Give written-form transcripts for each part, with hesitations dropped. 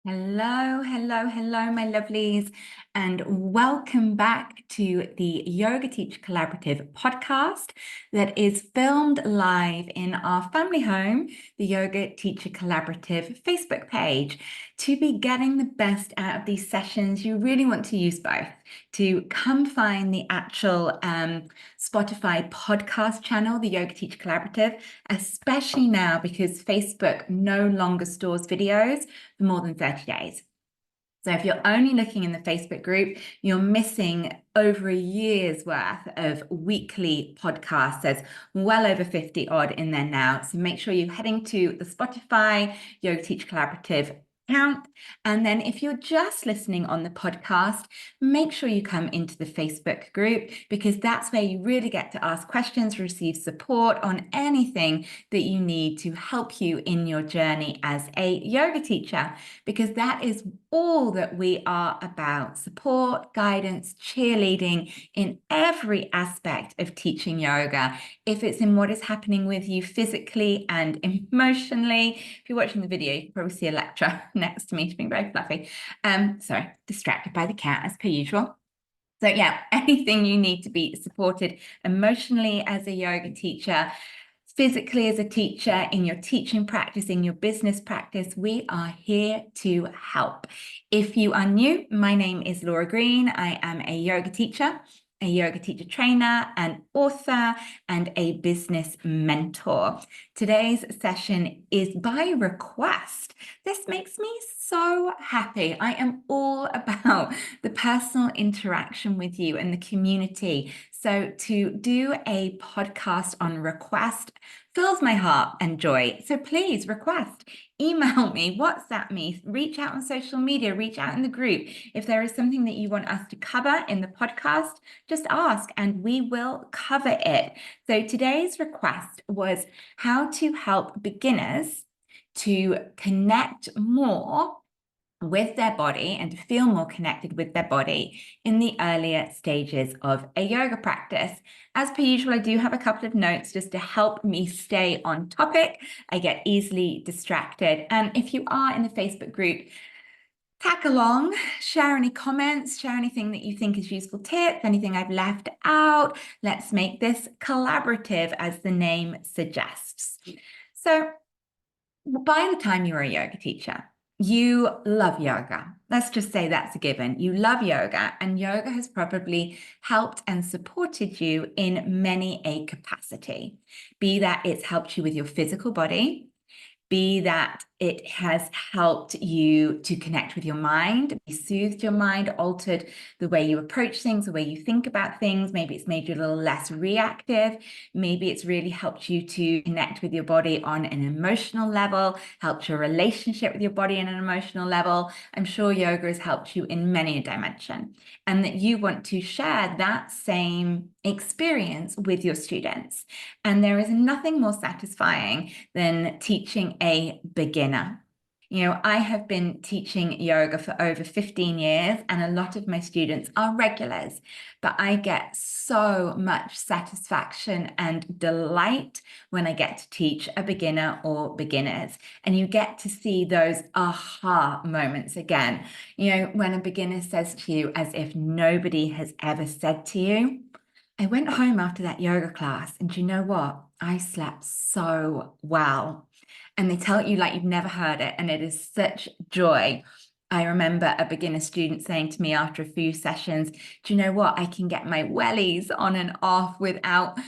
Hello, hello, hello, my lovelies, and welcome back to the Yoga Teacher Collaborative podcast that is filmed live in our family home, the Yoga Teacher Collaborative Facebook page. To be getting the best out of these sessions, you really want to use both. To come find the actual Spotify podcast channel, the Yoga Teacher Collaborative, especially now because Facebook no longer stores videos for more than 30 days. So if you're only looking in the Facebook group, you're missing over a year's worth of weekly podcasts. There's well over 50 odd in there now. So make sure you're heading to the Spotify Yoga Teacher Collaborative account. And then if you're just listening on the podcast, make sure you come into the Facebook group because that's where you really get to ask questions, receive support on anything that you need to help you in your journey as a yoga teacher, because that is all that we are about: support, guidance, cheerleading in every aspect of teaching yoga. If it's in what is happening with you physically and emotionally, if you're watching the video, you can probably see Electra next to me. She's being very fluffy. Sorry, distracted by the cat as per usual. So yeah, anything you need to be supported emotionally as a yoga teacher, physically as a teacher, in your teaching practice, in your business practice, we are here to help. If you are new, my name is Laura Green. I am a yoga teacher trainer, an author, and a business mentor. Today's session is by request. This makes me so happy. I am all about the personal interaction with you and the community. So to do a podcast on request fills my heart and joy. So please request, email me, WhatsApp me, reach out on social media, reach out in the group. If there is something that you want us to cover in the podcast, just ask and we will cover it. So today's request was how to help beginners to connect more with their body and to feel more connected with their body in the earlier stages of a yoga practice. As per usual, I do have a couple of notes just to help me stay on topic. I get easily distracted. And if you are in the Facebook group, tag along, share any comments, share anything that you think is useful tips, anything I've left out. Let's make this collaborative, as the name suggests. So by the time you're a yoga teacher, you love yoga. Let's just say that's a given. You love yoga, and yoga has probably helped and supported you in many a capacity. Be that it's helped you with your physical body, be that it has helped you to connect with your mind, be soothed your mind, altered the way you approach things, the way you think about things. Maybe it's made you a little less reactive. Maybe it's really helped you to connect with your body on an emotional level, helped your relationship with your body on an emotional level. I'm sure yoga has helped you in many a dimension, and that you want to share that same experience with your students. And there is nothing more satisfying than teaching a beginner. You know, I have been teaching yoga for over 15 years, and a lot of my students are regulars, but I get so much satisfaction and delight when I get to teach a beginner or beginners. And you get to see those aha moments again. You know, when a beginner says to you, as if nobody has ever said to you, I went home after that yoga class, and do you know what? I slept so well. And they tell it you like you've never heard it, and it is such joy. I remember a beginner student saying to me after a few sessions, do you know what? I can get my wellies on and off without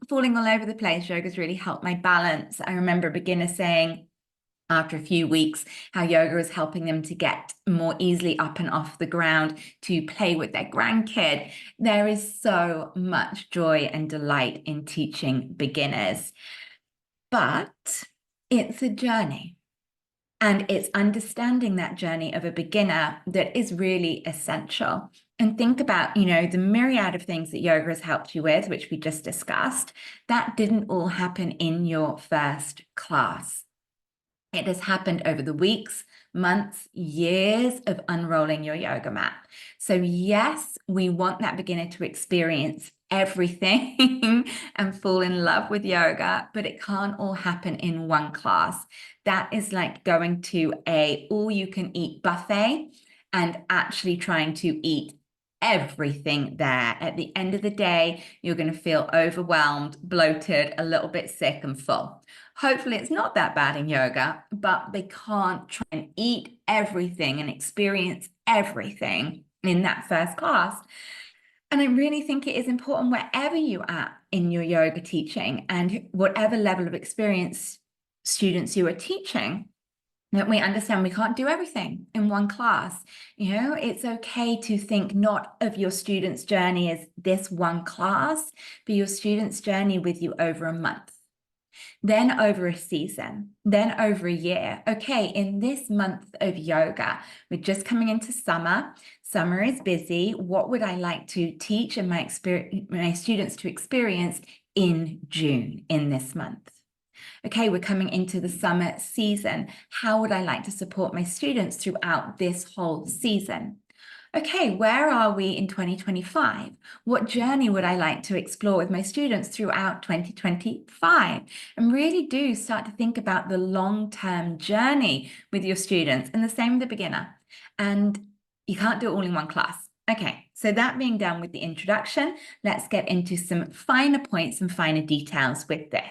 falling all over the place. Yoga's really helped my balance. I remember a beginner saying, after a few weeks, how yoga is helping them to get more easily up and off the ground to play with their grandkid. There is so much joy and delight in teaching beginners, but it's a journey. And it's understanding that journey of a beginner that is really essential. And think about, you know, the myriad of things that yoga has helped you with, which we just discussed. That didn't all happen in your first class. It has happened over the weeks, months, years of unrolling your yoga mat. So yes, we want that beginner to experience everything and fall in love with yoga, but it can't all happen in one class. That is like going to a all-you-can-eat buffet and actually trying to eat everything there. At the end of the day, you're going to feel overwhelmed, bloated, a little bit sick and full. Hopefully it's not that bad in yoga, but they can't try and eat everything and experience everything in that first class. And I really think it is important wherever you are in your yoga teaching and whatever level of experience students you are teaching, that we understand we can't do everything in one class. You know, it's okay to think not of your student's journey as this one class, but your student's journey with you over a month, then over a season, then over a year. Okay, in this month of yoga, we're just coming into summer. Summer is busy. What would I like to teach and my students to experience in June in this month? Okay, we're coming into the summer season. How would I like to support my students throughout this whole season? Okay, where are we in 2025? What journey would I like to explore with my students throughout 2025? And really do start to think about the long-term journey with your students, and the same with the beginner. And you can't do it all in one class. Okay, so that being done with the introduction, let's get into some finer points and finer details with this.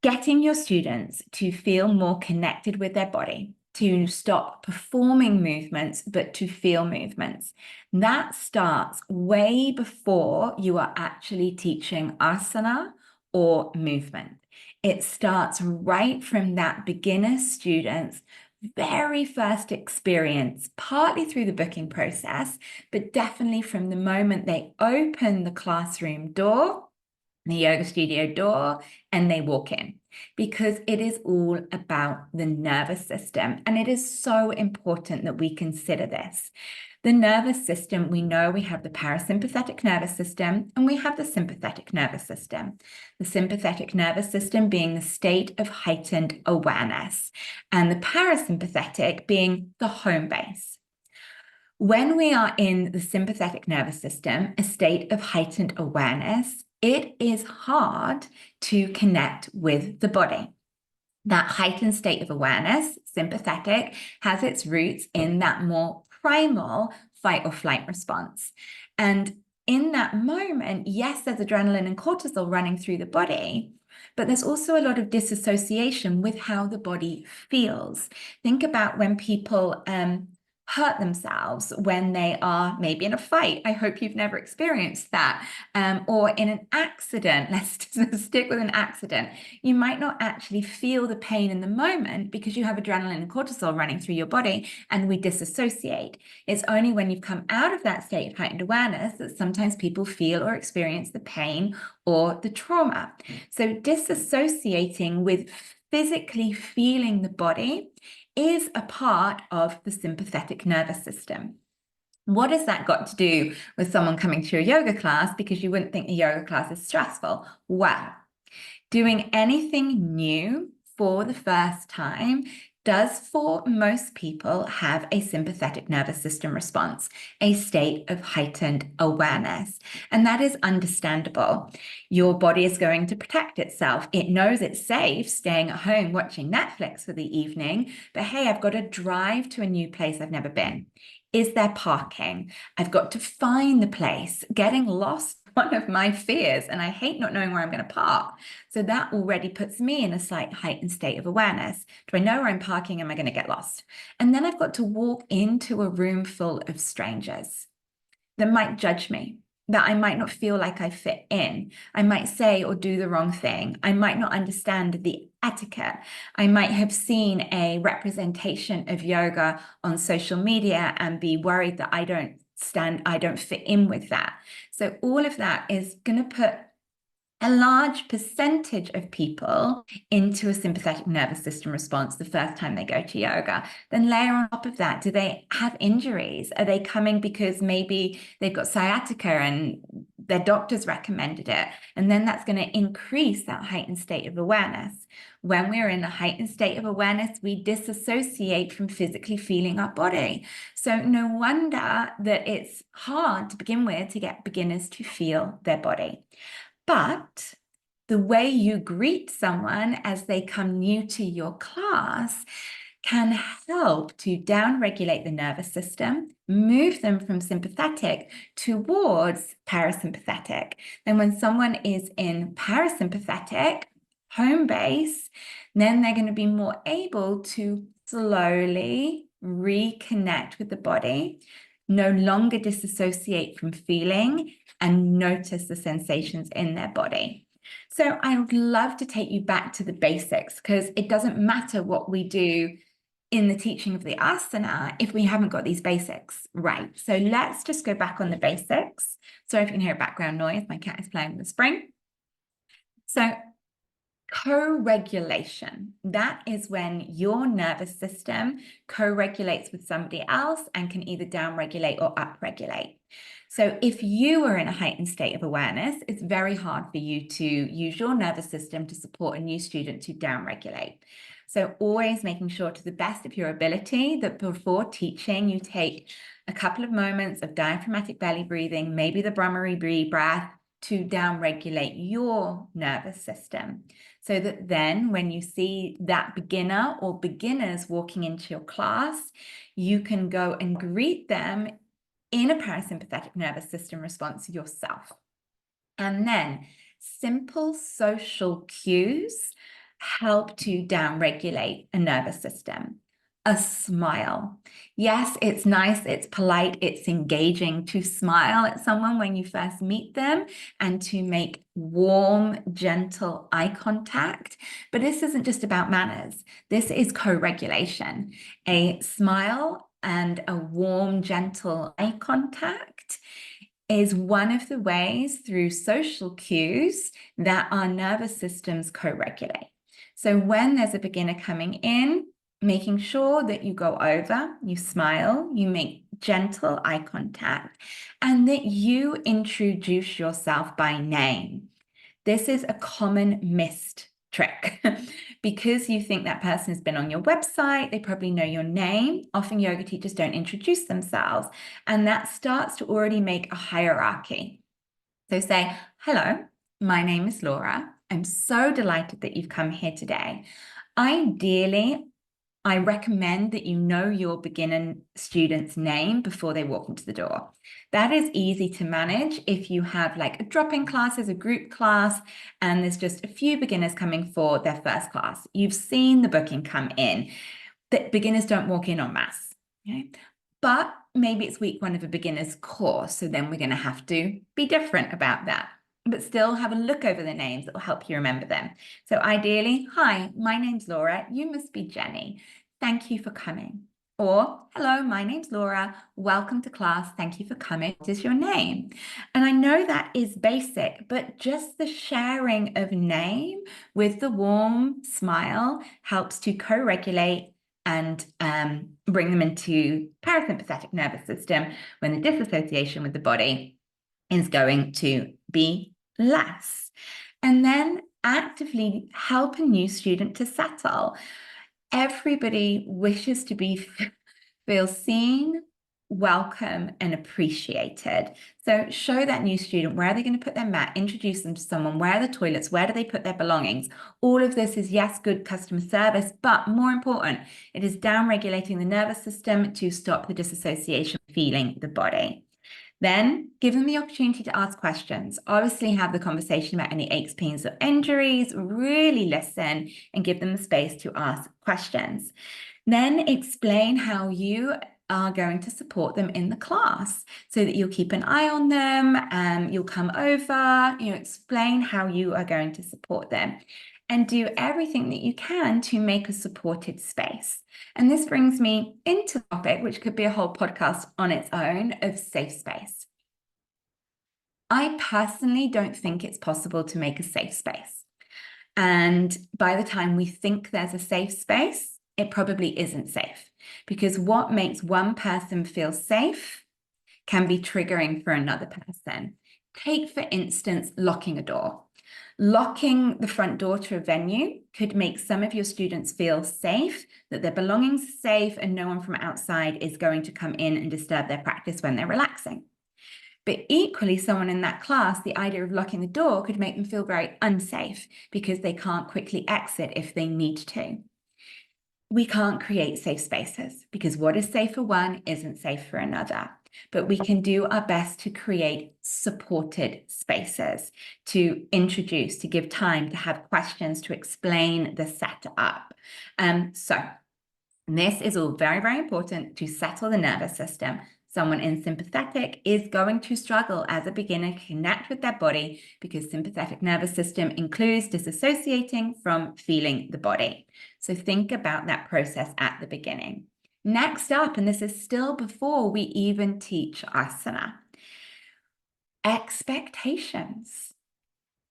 Getting your students to feel more connected with their body, to stop performing movements, but to feel movements. That starts way before you are actually teaching asana or movement. It starts right from that beginner student's very first experience, partly through the booking process, but definitely from the moment they open the classroom door, the yoga studio door, and they walk in, because it is all about the nervous system. And it is so important that we consider this. The nervous system, we know we have the parasympathetic nervous system and we have the sympathetic nervous system. The sympathetic nervous system being the state of heightened awareness, and the parasympathetic being the home base. When we are in the sympathetic nervous system, a state of heightened awareness, it is hard to connect with the body. That heightened state of awareness, sympathetic, has its roots in that more primal fight or flight response. And in that moment, yes, there's adrenaline and cortisol running through the body, but there's also a lot of disassociation with how the body feels. Think about when people hurt themselves when they are maybe in a fight. I hope you've never experienced that. Or in an accident, let's stick with an accident. You might not actually feel the pain in the moment because you have adrenaline and cortisol running through your body, and we disassociate. It's only when you've come out of that state of heightened awareness that sometimes people feel or experience the pain or the trauma. So disassociating with physically feeling the body is a part of the sympathetic nervous system. What has that got to do with someone coming to a yoga class? Because you wouldn't think a yoga class is stressful. Well, doing anything new for the first time does, for most people, have a sympathetic nervous system response, a state of heightened awareness. And that is understandable. Your body is going to protect itself. It knows it's safe staying at home watching Netflix for the evening, but hey, I've got to drive to a new place I've never been. Is there parking? I've got to find the place. Getting lost, one of my fears, and I hate not knowing where I'm going to park. So that already puts me in a slight heightened state of awareness. Do I know where I'm parking? Am I going to get lost? And then I've got to walk into a room full of strangers that might judge me, that I might not feel like I fit in. I might say or do the wrong thing. I might not understand the etiquette. I might have seen a representation of yoga on social media and be worried that I don't fit in with that. So all of that is going to put a large percentage of people into a sympathetic nervous system response the first time they go to yoga. Then layer on top of that, do they have injuries? Are they coming because maybe they've got sciatica and their doctors recommended it. And then that's going to increase that heightened state of awareness. When we're in a heightened state of awareness, we disassociate from physically feeling our body. So no wonder that it's hard to begin with to get beginners to feel their body. But the way you greet someone as they come new to your class can help to downregulate the nervous system, move them from sympathetic towards parasympathetic. Then when someone is in parasympathetic, home base, then they're going to be more able to slowly reconnect with the body, no longer disassociate from feeling, and notice the sensations in their body. So I would love to take you back to the basics, because it doesn't matter what we do in the teaching of the asana if we haven't got these basics right. So let's just go back on the basics. Sorry if you can hear background noise, my cat is playing with the spring. So co-regulation, that is when your nervous system co-regulates with somebody else and can either down-regulate or up-regulate. So if you are in a heightened state of awareness, it's very hard for you to use your nervous system to support a new student to down-regulate. So always making sure to the best of your ability that before teaching, you take a couple of moments of diaphragmatic belly breathing, maybe the Brahmari breath, to down-regulate your nervous system. So that then when you see that beginner or beginners walking into your class, you can go and greet them in a parasympathetic nervous system response yourself. And then simple social cues help to downregulate a nervous system. A smile. Yes, it's nice, it's polite, it's engaging to smile at someone when you first meet them and to make warm, gentle eye contact. But this isn't just about manners. This is co-regulation. A smile and a warm, gentle eye contact is one of the ways through social cues that our nervous systems co-regulate. So when there's a beginner coming in, making sure that you go over, you smile, you make gentle eye contact, and that you introduce yourself by name. This is a common missed trick because you think that person has been on your website, they probably know your name. Often yoga teachers don't introduce themselves, and that starts to already make a hierarchy. So say, hello, my name is Laura. I'm so delighted that you've come here today. Ideally, I recommend that you know your beginner student's name before they walk into the door. That is easy to manage if you have like a drop-in classes, a group class, and there's just a few beginners coming for their first class. You've seen the booking come in. That beginners don't walk in en masse, okay? But maybe it's week one of a beginner's course, so then we're going to have to be different about that. But still have a look over the names that will help you remember them. So ideally, hi, my name's Laura. You must be Jenny. Thank you for coming. Or, hello, my name's Laura. Welcome to class. Thank you for coming. What is your name? And I know that is basic, but just the sharing of name with the warm smile helps to co-regulate and bring them into parasympathetic nervous system when the disassociation with the body is going to be less. And then actively help a new student to settle. Everybody wishes to feel seen, welcome, and appreciated. So show that new student where are they going to put their mat, introduce them to someone, where are the toilets, where do they put their belongings? All of this is, yes, good customer service, but more important, it is down-regulating the nervous system to stop the disassociation feeling the body. Then give them the opportunity to ask questions. Obviously have the conversation about any aches, pains, or injuries. Really listen and give them the space to ask questions. Then explain how you are going to support them in the class so that you'll keep an eye on them, you'll come over, explain how you are going to support them. And do everything that you can to make a supported space. And this brings me into the topic, which could be a whole podcast on its own, of safe space. I personally don't think it's possible to make a safe space. And by the time we think there's a safe space, it probably isn't safe. Because what makes one person feel safe can be triggering for another person. Take, for instance, locking a door. Locking the front door to a venue could make some of your students feel safe, that their belongings are safe, and no one from outside is going to come in and disturb their practice when they're relaxing. But equally, someone in that class, the idea of locking the door could make them feel very unsafe because they can't quickly exit if they need to. We can't create safe spaces because what is safe for one isn't safe for another. But we can do our best to create supported spaces, to introduce, to give time, to have questions, to explain the setup. So this is all very, very important to settle the nervous system. Someone in sympathetic is going to struggle as a beginner to connect with their body because sympathetic nervous system includes disassociating from feeling the body. So think about that process at the beginning. Next up, and this is still before we even teach asana, expectations.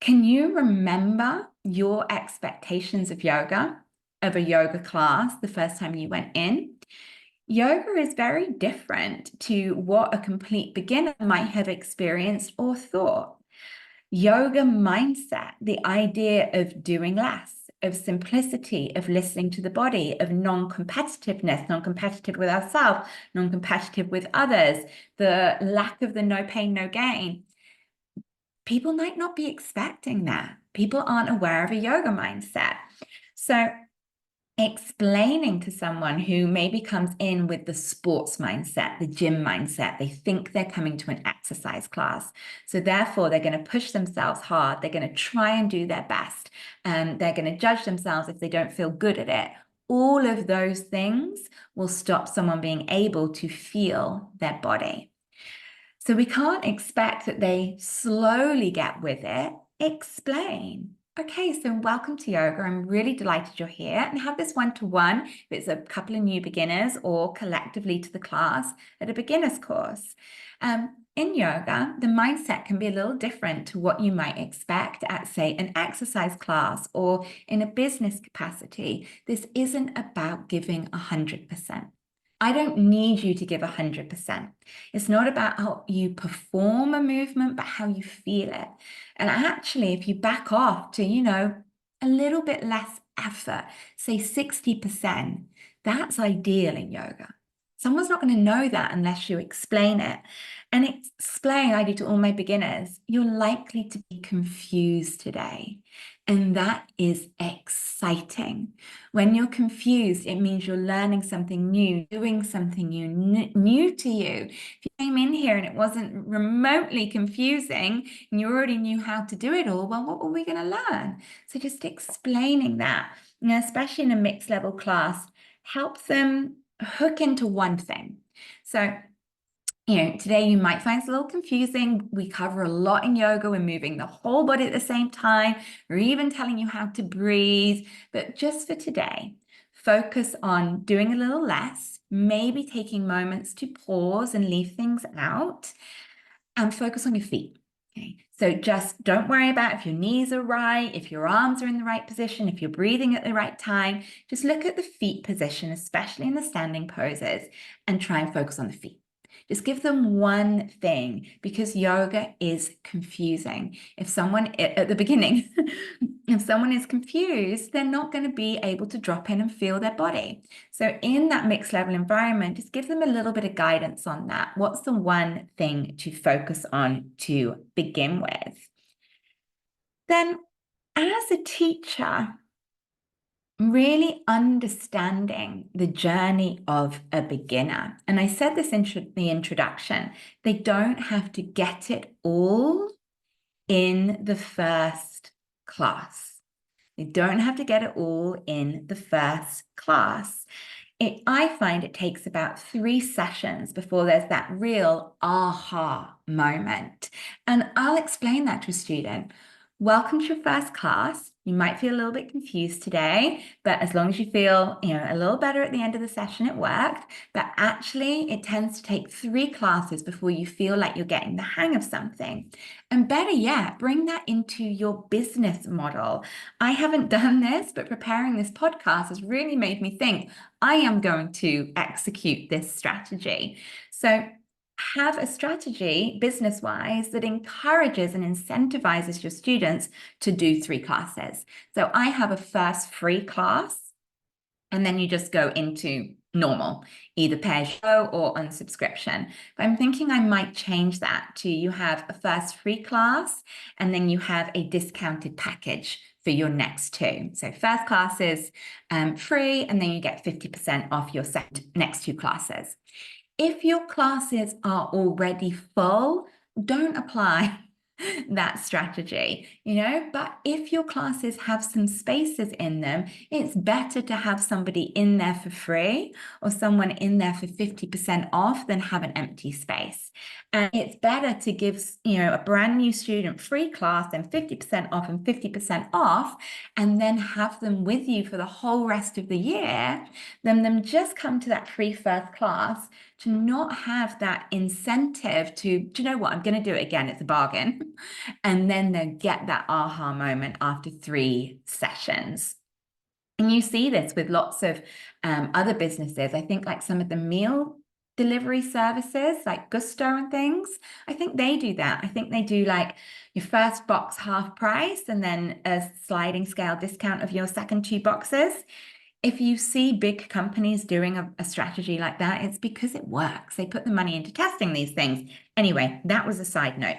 Can you remember your expectations of yoga, of a yoga class, the first time you went in? Yoga is very different to what a complete beginner might have experienced or thought. Yoga mindset, the idea of doing less, of simplicity, of listening to the body, of non-competitiveness, non-competitive with ourselves, non-competitive with others, the lack of the no pain, no gain. People might not be expecting that. People aren't aware of a yoga mindset. So explaining to someone who maybe comes in with the sports mindset, the gym mindset, they think they're coming to an exercise class. So therefore, they're going to push themselves hard. They're going to try and do their best. And they're going to judge themselves if they don't feel good at it. All of those things will stop someone being able to feel their body. So we can't expect that they slowly get with it. Explain. Okay, so welcome to yoga. I'm really delighted you're here, and have this one-to-one if it's a couple of new beginners or collectively to the class at a beginner's course. In yoga, the mindset can be a little different to what you might expect at, say, an exercise class or in a business capacity. This isn't about giving 100%. I don't need you to give 100%. It's not about how you perform a movement, but how you feel it. And actually, if you back off to, a little bit less effort, say 60%, that's ideal in yoga. Someone's not going to know that unless you explain it. And explain, I do to all my beginners, you're likely to be confused today. And that is exciting. When you're confused, it means you're learning something new, doing something new to you. If you came in here and it wasn't remotely confusing and you already knew how to do it all, well, what were we going to learn? So just explaining that, especially in a mixed level class, help them hook into one thing. So today you might find it a little confusing. We cover a lot in yoga. We're moving the whole body at the same time. We're even telling you how to breathe. But just for today, focus on doing a little less, maybe taking moments to pause and leave things out, and focus on your feet. Okay, so just don't worry about if your knees are right, if your arms are in the right position, if you're breathing at the right time. Just look at the feet position, especially in the standing poses, and try and focus on the feet. Just give them one thing, because yoga is confusing. If someone at the beginning, if someone is confused, they're not going to be able to drop in and feel their body. So in that mixed level environment, just give them a little bit of guidance on that. What's the one thing to focus on to begin with? Then, as a teacher, really understanding the journey of a beginner. And I said this in the introduction, they don't have to get it all in the first class. They don't have to get it all in the first class. I find it takes about 3 sessions before there's that real aha moment. And I'll explain that to a student. Welcome to your first class. You might feel a little bit confused today, but as long as you feel, a little better at the end of the session, it worked. But actually, it tends to take 3 classes before you feel like you're getting the hang of something. And better yet, bring that into your business model. I haven't done this, but preparing this podcast has really made me think I am going to execute this strategy. So have a strategy business-wise that encourages and incentivizes your students to do 3 classes. So I have a first free class, and then you just go into normal, either pay as you go or on subscription. But I'm thinking I might change that to you have a first free class, and then you have a discounted package for your next 2. So first class is free, and then you get 50% off your next 2 classes. If your classes are already full, don't apply that strategy, but if your classes have some spaces in them, it's better to have somebody in there for free or someone in there for 50% off than have an empty space. And it's better to give, a brand new student free class and 50% off and 50% off, and then have them with you for the whole rest of the year, than them just come to that free first class to not have that incentive to, do you know what, I'm going to do it again, it's a bargain. And then they'll get that aha moment after 3 sessions. And you see this with lots of other businesses. I think like some of the meal delivery services like Gusto and things, I think they do that. I think they do like your first box half price and then a sliding scale discount of your second 2 boxes. If you see big companies doing a strategy like that, it's because it works. They put the money into testing these things. Anyway, that was a side note.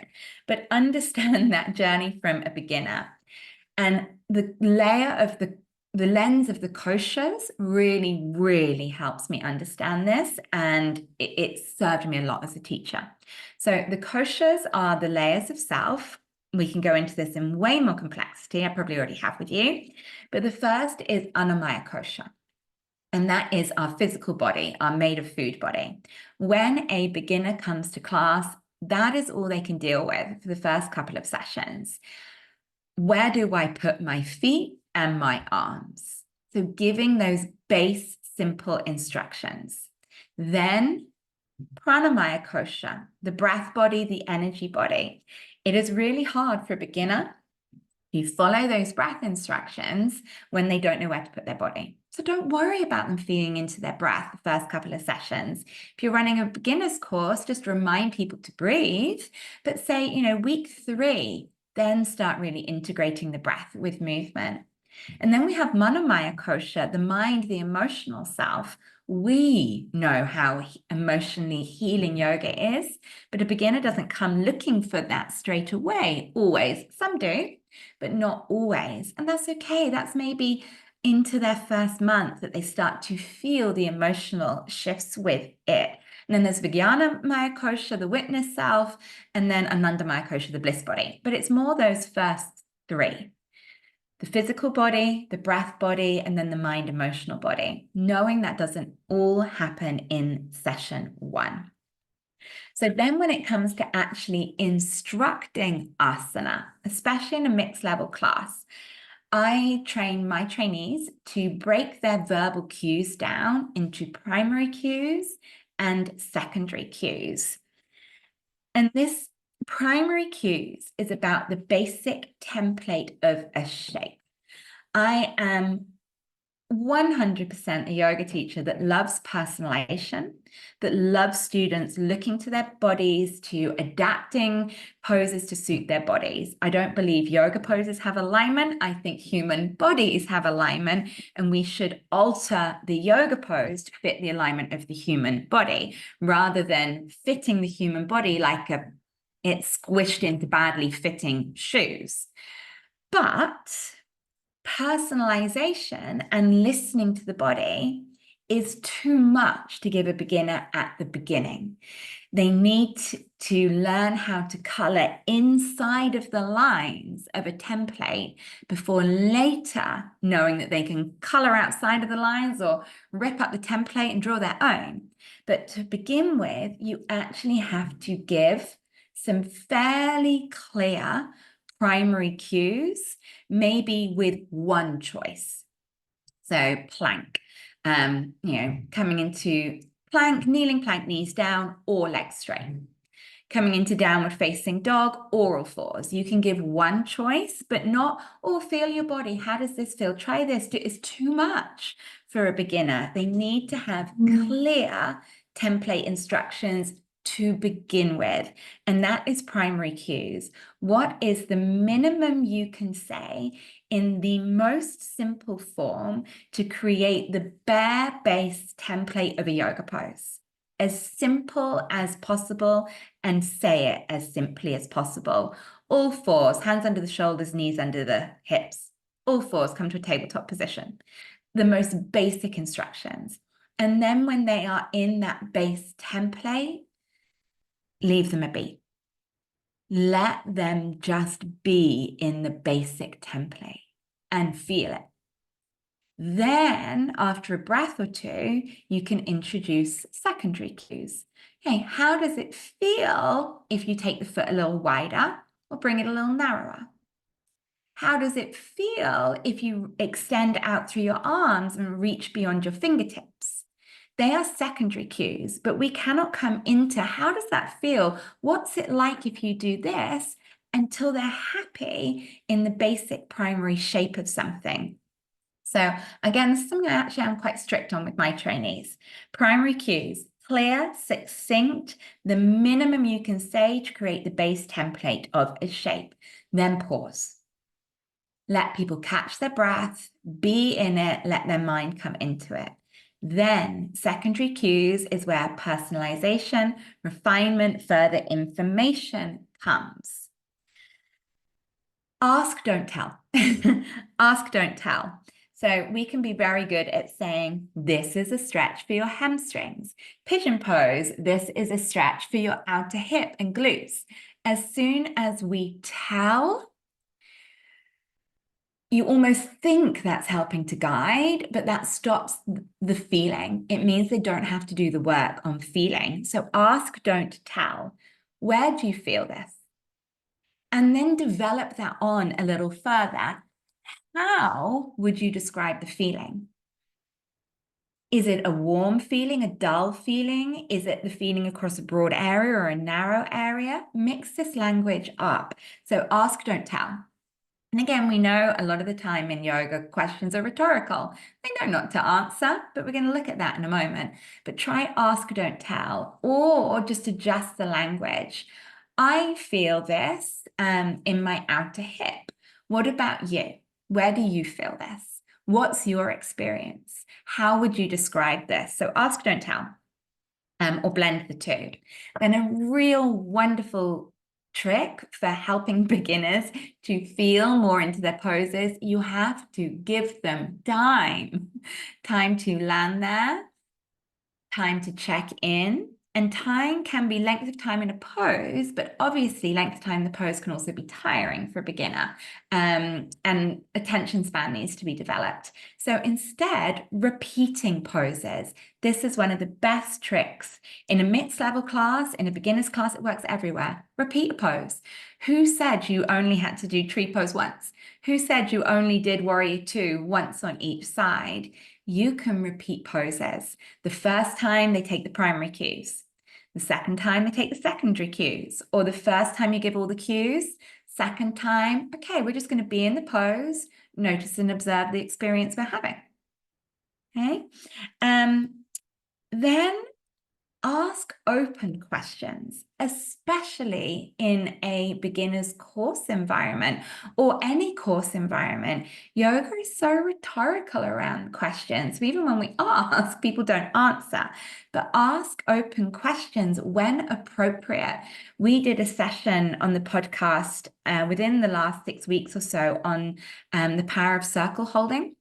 But understand that journey from a beginner. And the layer of the lens of the Koshas really, really helps me understand this. And it served me a lot as a teacher. So the Koshas are the layers of self. We can go into this in way more complexity. I probably already have with you. But the first is Annamaya Kosha. And that is our physical body, our made of food body. When a beginner comes to class, that is all they can deal with for the first couple of sessions. Where do I put my feet and my arms? So giving those base, simple instructions. Then Pranamaya Kosha, the breath body, the energy body. It is really hard for a beginner to follow those breath instructions when they don't know where to put their body. So don't worry about them feeling into their breath the first couple of sessions. If you're running a beginner's course, just remind people to breathe, but say, week 3, then start really integrating the breath with movement. And then we have Manomaya Kosha, the mind, the emotional self. We know how emotionally healing yoga is, but a beginner doesn't come looking for that straight away, always. Some do, but not always. And that's okay. That's maybe into their first month that they start to feel the emotional shifts with it. And then there's Vijnana Maya Kosha, the witness self, and then Ananda Maya Kosha, the bliss body. But it's more those first 3. The physical body, the breath body, and then the mind emotional body, knowing that doesn't all happen in session 1. So then when it comes to actually instructing asana, especially in a mixed level class, I train my trainees to break their verbal cues down into primary cues and secondary cues. And this primary cues is about the basic template of a shape. I am 100% a yoga teacher that loves personalization, that loves students looking to their bodies, to adapting poses to suit their bodies. I don't believe yoga poses have alignment. I think human bodies have alignment, and we should alter the yoga pose to fit the alignment of the human body rather than fitting the human body like it's squished into badly fitting shoes. But personalization and listening to the body is too much to give a beginner at the beginning. They need to learn how to color inside of the lines of a template before later knowing that they can color outside of the lines or rip up the template and draw their own. But to begin with, you actually have to give some fairly clear primary cues, maybe with one choice. So plank, coming into plank, kneeling plank, knees down or legs straight. Coming into downward facing dog or all 4s. You can give one choice, but not, feel your body. How does this feel? Try this. It's too much for a beginner. They need to have clear template instructions to begin with, and that is primary cues. What is the minimum you can say in the most simple form to create the bare base template of a yoga pose? As simple as possible, and say it as simply as possible. All fours, hands under the shoulders, knees under the hips. All fours, come to a tabletop position. The most basic instructions. And then when they are in that base template, leave them a beat. Let them just be in the basic template and feel it. Then, after a breath or two, you can introduce secondary cues. Okay, how does it feel if you take the foot a little wider or bring it a little narrower? How does it feel if you extend out through your arms and reach beyond your fingertips? They are secondary cues, but we cannot come into how does that feel? What's it like if you do this until they're happy in the basic primary shape of something. So again, this is something I actually am quite strict on with my trainees. Primary cues, clear, succinct, the minimum you can say to create the base template of a shape. Then pause. Let people catch their breath, be in it, let their mind come into it. Then secondary cues is where personalization, refinement, further information comes. Ask, don't tell. Ask, don't tell. So we can be very good at saying, this is a stretch for your hamstrings. Pigeon pose, this is a stretch for your outer hip and glutes. As soon as we tell, you almost think that's helping to guide, but that stops the feeling. It means they don't have to do the work on feeling. So ask, don't tell. Where do you feel this? And then develop that on a little further. How would you describe the feeling? Is it a warm feeling, a dull feeling? Is it the feeling across a broad area or a narrow area? Mix this language up. So ask, don't tell. And again, we know a lot of the time in yoga, questions are rhetorical. They know not to answer, but we're going to look at that in a moment. But try ask, don't tell, or just adjust the language. I feel this in my outer hip. What about you? Where do you feel this? What's your experience? How would you describe this? So ask, don't tell, or blend the two. Then a real wonderful trick for helping beginners to feel more into their poses, you have to give them time to land there, time to check in. And time can be length of time in a pose, but obviously length of time in the pose can also be tiring for a beginner. And attention span needs to be developed. So instead, repeating poses. This is one of the best tricks. In a mixed level class, in a beginner's class, it works everywhere. Repeat a pose. Who said you only had to do tree pose once? Who said you only did warrior two once on each side? You can repeat poses. The first time they take the primary cues. The second time they take the secondary cues. Or the first time you give all the cues. Second time, okay, we're just going to be in the pose, notice and observe the experience we're having. Okay. Then ask open questions, especially in a beginner's course environment or any course environment. Yoga is so rhetorical around questions. So even when we ask, people don't answer. But ask open questions when appropriate. We did a session on the podcast within the last 6 weeks or so on the power of circle holding.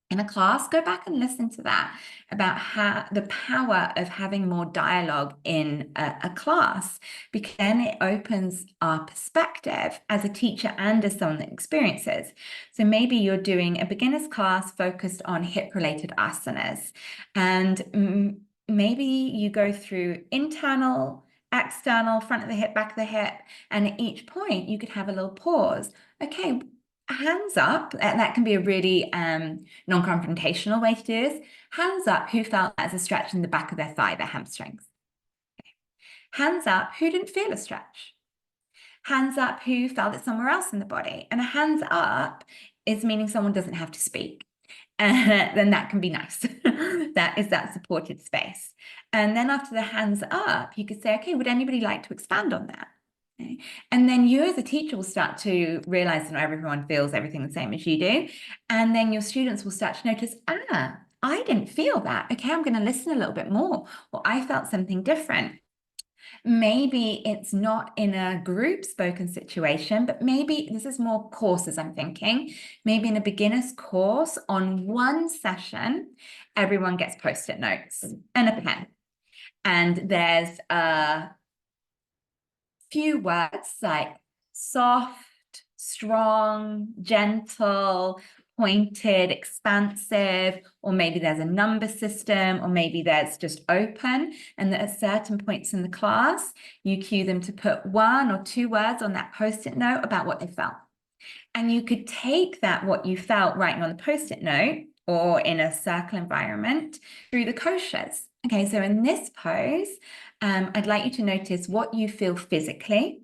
In a class, go back and listen to that about how the power of having more dialogue in a class, because then it opens our perspective as a teacher and as someone that experiences. So maybe you're doing a beginner's class focused on hip-related asanas, and maybe you go through internal, external, front of the hip, back of the hip, and at each point you could have a little pause. Okay, hands up, and that can be a really non-confrontational way to do this. Hands up, who felt that as a stretch in the back of their thigh, their hamstrings? Okay. Hands up, who didn't feel a stretch? Hands up, who felt it somewhere else in the body? And a hands up is meaning someone doesn't have to speak. then that can be nice. That is that supported space. And then after the hands up, you could say, okay, would anybody like to expand on that? Okay. And then you as a teacher will start to realize that not everyone feels everything the same as you do. And then your students will start to notice, I didn't feel that. Okay, I'm going to listen a little bit more. Or I felt something different. Maybe it's not in a group spoken situation, but maybe this is more courses, I'm thinking. Maybe in a beginner's course on one session, everyone gets post-it notes and a pen. And there's a few words like soft, strong, gentle, pointed, expansive, or maybe there's a number system, or maybe there's just open, and at certain points in the class, you cue them to put 1 or 2 words on that post-it note about what they felt. And you could take that, what you felt writing on the post-it note, or in a circle environment, through the koshas. Okay, so in this pose, I'd like you to notice what you feel physically.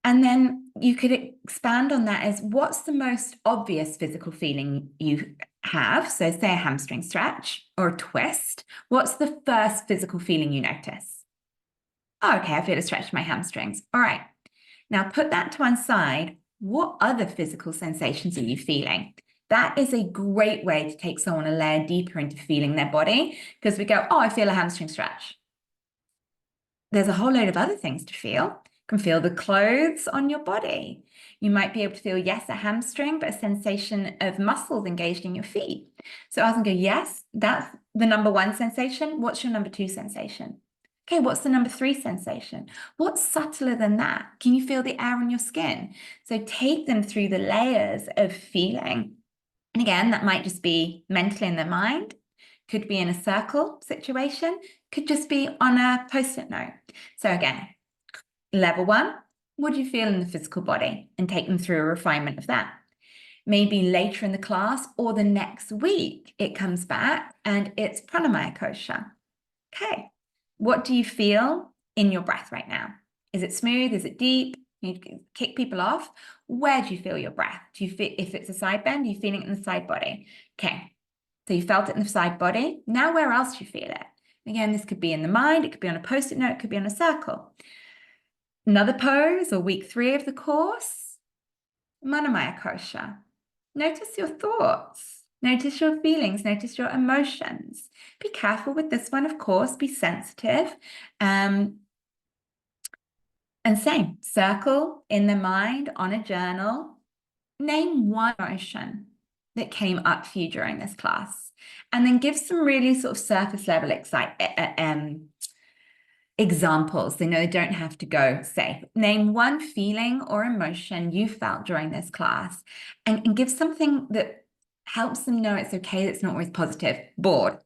And then you could expand on that as what's the most obvious physical feeling you have? So say a hamstring stretch or a twist. What's the first physical feeling you notice? Oh, okay, I feel a stretch in my hamstrings. All right. Now put that to one side. What other physical sensations are you feeling? That is a great way to take someone a layer deeper into feeling their body, because we go, oh, I feel a hamstring stretch. There's a whole load of other things to feel. You can feel the clothes on your body. You might be able to feel, yes, a hamstring, but a sensation of muscles engaged in your feet. So I can go, yes, that's the number 1 sensation. What's your number 2 sensation? Okay, what's the number 3 sensation? What's subtler than that? Can you feel the air on your skin? So take them through the layers of feeling. And again, that might just be mentally in their mind, could be in a circle situation, could just be on a post-it note. So again, level 1, what do you feel in the physical body? And take them through a refinement of that. Maybe later in the class or the next week, it comes back and it's pranamaya kosha. Okay, what do you feel in your breath right now? Is it smooth? Is it deep? You kick people off. Where do you feel your breath? Do you feel, if it's a side bend, are you feeling it in the side body? Okay, so you felt it in the side body. Now where else do you feel it? Again, this could be in the mind, it could be on a post-it note, it could be on a circle. Another pose, or week 3 of the course, Manamaya Kosha. Notice your thoughts, notice your feelings, notice your emotions. Be careful with this one, of course, be sensitive. And same, circle in the mind on a journal. Name one emotion that came up for you during this class. And then give some really sort of surface level examples. They know they don't have to go say, name one feeling or emotion you felt during this class, and give something that helps them know it's okay, that's not always positive. Bored.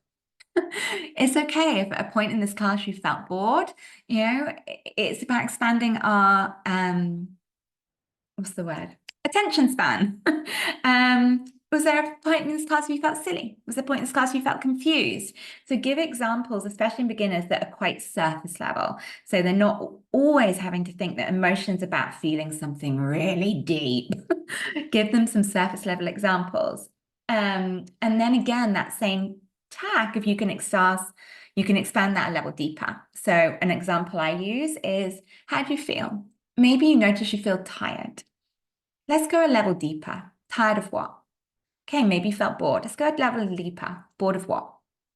It's okay if at a point in this class you felt bored. You know, it's about expanding our what's the word? Attention span. Was there a point in this class where you felt silly? Was there a point in this class where you felt confused? So give examples, especially in beginners, that are quite surface level. So they're not always having to think that emotion's about feeling something really deep. Give them some surface level examples. And then again, that same tack, if you can expand that a level deeper. So an example I use is, how do you feel? Maybe you notice you feel tired. Let's go a level deeper. Tired of what? Okay, maybe you felt bored. Let's go a level deeper. Bored of what?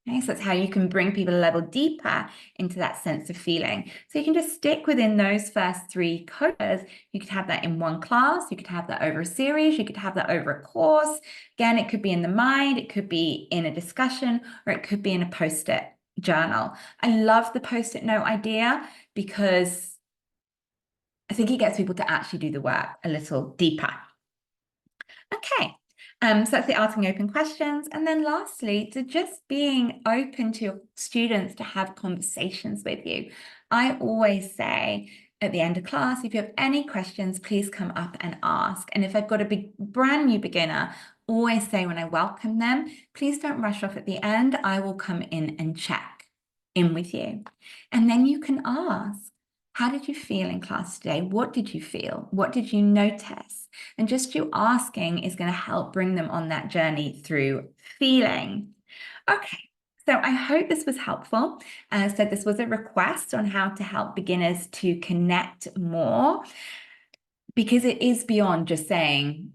Okay, so that's how you can bring people a level deeper into that sense of feeling. So you can just stick within those first 3 koshas. You could have that in one class. You could have that over a series. You could have that over a course. Again, it could be in the mind. It could be in a discussion, or it could be in a post-it journal. I love the post-it note idea because I think it gets people to actually do the work a little deeper. Okay, so that's the asking open questions. And then lastly, to just being open to your students to have conversations with you. I always say at the end of class, if you have any questions, please come up and ask. And if I've got a brand new beginner, always say when I welcome them, please don't rush off at the end. I will come in and check in with you. And then you can ask, How did you feel in class today? What did you feel? What did you notice? And just you asking is going to help bring them on that journey through feeling. Okay, so I hope this was helpful. So this was a request on how to help beginners to connect more, because it is beyond just saying,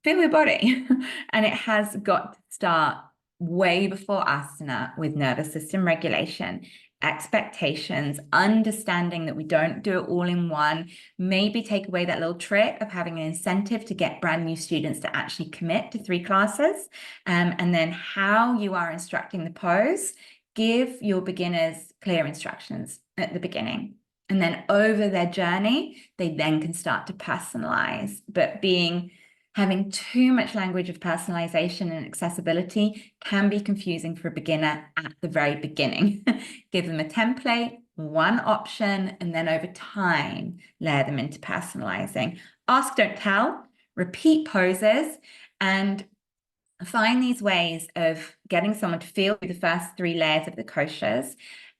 feel your body. And it has got to start way before asana with nervous system regulation, expectations, understanding that we don't do it all in one, maybe take away that little trick of having an incentive to get brand new students to actually commit to 3 classes, and then how you are instructing the pose. Give your beginners clear instructions at the beginning. And then over their journey, they then can start to personalize. But having too much language of personalization and accessibility can be confusing for a beginner at the very beginning. Give them a template, one option, and then over time, layer them into personalizing. Ask, don't tell, repeat poses, and find these ways of getting someone to feel the first 3 layers of the koshas.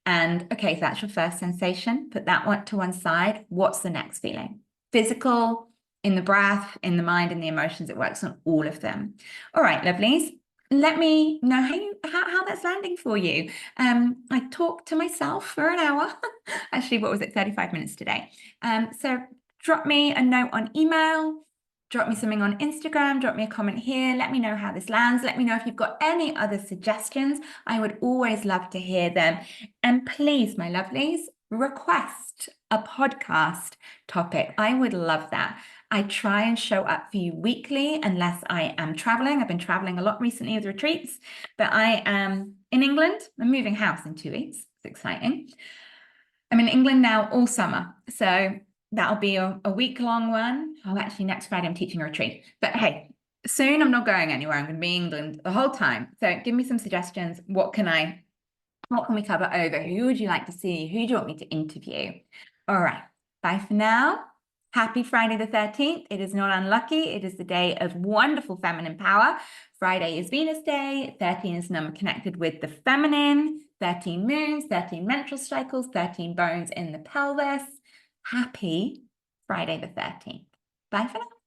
And okay, so that's your first sensation. Put that one to one side. What's the next feeling? Physical, in the breath, in the mind, in the emotions. It works on all of them. All right, lovelies. Let me know how that's landing for you. I talked to myself for an hour. Actually, what was it? 35 minutes today. So drop me a note on email. Drop me something on Instagram, drop me a comment here. Let me know how this lands. Let me know if you've got any other suggestions. I would always love to hear them. And please, my lovelies, request a podcast topic. I would love that. I try and show up for you weekly unless I am traveling. I've been traveling a lot recently with retreats, but I am in England. I'm moving house in 2 weeks. It's exciting. I'm in England now all summer. So that'll be a week-long one. Oh, actually, next Friday I'm teaching a retreat. But hey, soon I'm not going anywhere. I'm going to be in England the whole time. So give me some suggestions. What can we cover over? Who would you like to see? Who do you want me to interview? All right. Bye for now. Happy Friday the 13th. It is not unlucky. It is the day of wonderful feminine power. Friday is Venus Day. 13 is number connected with the feminine. 13 moons, 13 menstrual cycles, 13 bones in the pelvis. Happy Friday the 13th. Bye for now.